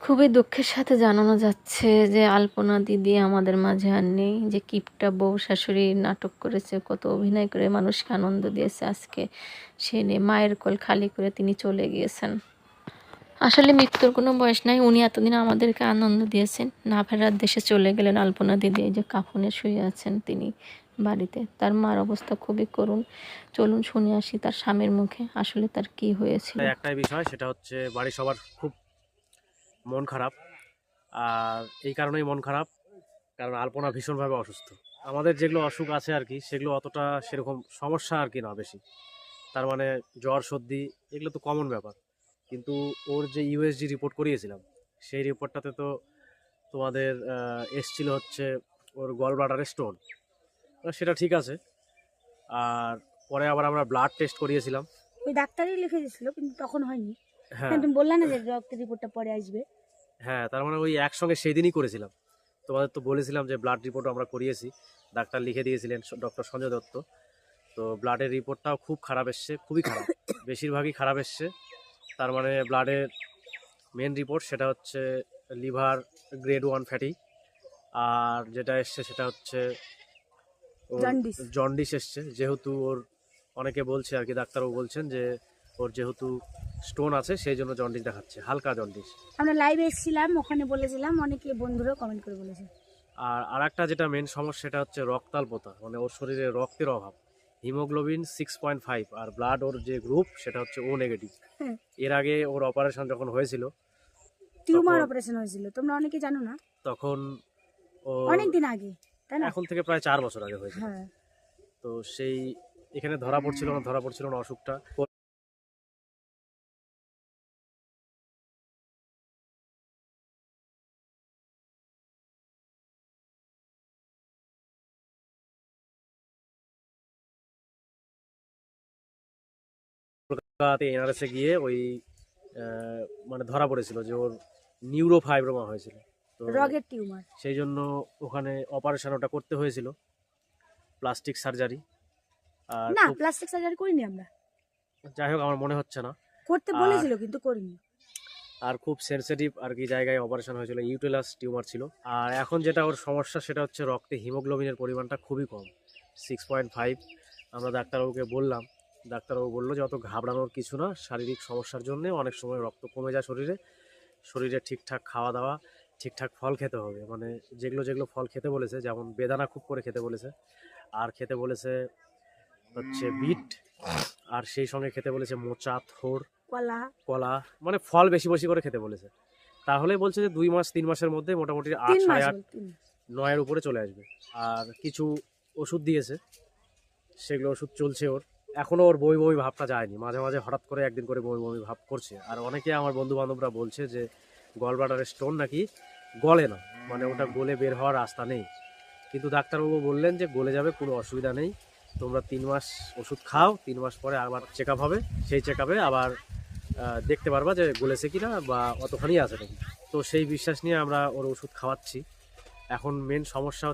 খুবই দুঃখের সাথে জানানো যাচ্ছে যে আলপনা দিদি আমাদের মাঝে আর নেই। যে কিপটা বউ শাশুড়ি নাটক করেছে, কত অভিনয় করে মানুষকে আনন্দ দিয়েছে, আজকে সে নেই। মায়ের কোল খালি করে তিনি চলে গিয়েছেন। আসলে মৃত্যুর কোনো বয়স নাই। উনি এতদিন আমাদেরকে আনন্দ দিয়েছেন। না ফেরার দেশে চলে গেলেন আলপনা দিদি। এই যে কাফনে শুয়ে আছেন তিনি বাড়িতে। তার মার অবস্থা খুবই করুণ। চলুন শুনে আসি তার স্বামীর মুখে আসলে তার কি হয়েছিল। একটাই বিষয়, সেটা হচ্ছে বাড়ির সবার খুব মন খারাপ। আর এই কারণেই মন খারাপ, কারণ আলপনা ভীষণভাবে অসুস্থ। আমাদের যেগুলো অসুখ আছে আর কি, সেগুলো অতটা সেরকম সমস্যা আর কি না বেশি। তার মানে জ্বর সর্দি এগুলো তো কমন ব্যাপার, কিন্তু ওর যে ইউএসজি রিপোর্ট করিয়েছিলাম, সেই রিপোর্টটাতে তো তোমাদের এসছিল হচ্ছে ওর গল ব্লাডারে স্টোন। সেটা ঠিক আছে। আর পরে আবার আমরা ব্লাড টেস্ট করিয়েছিলাম। ওই ডাক্তারই লিখে দিয়েছিল, কিন্তু তখন হয়নি। হ্যাঁ হ্যাঁ, তুমি বললে না যে রক্তের রিপোর্টটা পরে আসবে। হ্যাঁ, তার মানে ওই একসঙ্গে সেই দিনই করেছিলাম। তোমাদের তো বলেছিলাম যে ব্লাড রিপোর্টও আমরা করিয়েছি, ডাক্তার লিখে দিয়েছিলেন ডক্টর সঞ্জয় দত্ত। তো ব্লাডের রিপোর্টটাও খুব খারাপ এসছে, খুবই খারাপ, বেশিরভাগই খারাপ এসছে। তার মানে ব্লাডের মেন রিপোর্ট সেটা হচ্ছে লিভার গ্রেড 1 ফ্যাটি। আর যেটা এসছে সেটা হচ্ছে ওর জন্ডিস। জন্ডিস এসছে। যেহেতু ওর অনেকে বলছে আর কি, ডাক্তারও বলছেন যে ওর যেহেতু স্টোন আছে সেই জন্য জন্ডিস দেখাচ্ছে, হালকা জন্ডিস। আমরা লাইভে এসেছিলাম, ওখানে বলেছিলাম, অনেকে বন্ধুরাও কমেন্ট করে বলেছে। আর আরেকটা যেটা মেন সমস্যা সেটা হচ্ছে রক্তাল্পতা, মানে ওর শরীরে রক্তের অভাব। হিমোগ্লোবিন 6.5, আর ব্লাড ওর যে গ্রুপ সেটা হচ্ছে ও নেগেটিভ। হ্যাঁ, এর আগে ওর অপারেশন যখন হয়েছিল, টিউমার তখন অপারেশন হয়েছিল, তোমরা অনেকে জানো না। তখন ও অনেক দিন আগে, তাই না? এখন থেকে প্রায় 4 বছর আগে হয়েছিল। হ্যাঁ, তো সেই এখানে ধরা পড়ছিল না অসুখটা। কলকাতাতে এনআরএসে গিয়ে ওই মানে ধরা পড়েছিল যে ওর নিউরোফাইব্রোমা হয়েছিল। তো রগের টিউমার। সেই জন্য ওখানে অপারেশন ওটা করতে হয়েছিল, প্লাস্টিক সার্জারি। আর না, খুব, প্লাস্টিক সার্জারি করিনি আমরা। যাই হোক আমার মনে হচ্ছে না। করতে আর বলেছিল কিন্তু করিনি। আর খুব সেনসিটিভ আর কি জায়গায় অপারেশন হয়েছিল, ইউটেলাস টিউমার ছিল। আর এখন যেটা ওর সমস্যা সেটা হচ্ছে রক্তে হিমোগ্লোবিনের পরিমাণটা খুবই কম, 6.5। আমরা ডাক্তারবাবুকে বললাম, ডাক্তারবাবু বললো যে অত ঘাবড়ানোর কিছু না, শারীরিক সমস্যার জন্য অনেক সময় রক্ত কমে যায় শরীরে। শরীরে ঠিকঠাক খাওয়া দাওয়া, ঠিকঠাক ফল খেতে হবে, মানে যেগুলো যেগুলো ফল খেতে বলেছে, যেমন বেদানা খুব করে খেতে বলেছে, আর খেতে বলেছে হচ্ছে বিট, আর সেই সঙ্গে খেতে বলেছে মোচা, থোড়, কলা। কলা, মানে ফল বেশি বেশি করে খেতে বলেছে। তাহলে বলছে যে 2-3 মাসের মধ্যে মোটামুটি 8, 3 মাস 8.5, হলো, 3 মাস। 9-এর উপরে চলে আসবে। আর কিছু ওষুধ দিয়েছে, সেগুলো ওষুধ চলছে ওর। এখনও ওর বমি বমি ভাবটা যায়নি, মাঝে মাঝে হঠাৎ করে একদিন করে বমি বমি ভাব করছে। আর অনেকে আমার বন্ধু বান্ধবরা বলছে যে গল ব্লাডারের স্টোন নাকি গলে না, মানে ওটা গলে বের হওয়ার রাস্তা নেই। কিন্তু ডাক্তারবাবু বললেন যে গলে যাবে, কোনো অসুবিধা নেই, তোমরা 3 মাস ওষুধ খাও, 3 মাস পরে আবার চেক আপ হবে, সেই চেক আপে আবার দেখতে পারবা যে গলেছে কিনা বা অতখানি আছে নাকি। তো সেই বিশ্বাস নিয়ে আমরা ওর ওষুধ খাওয়াচ্ছি। এখন মেন সমস্যা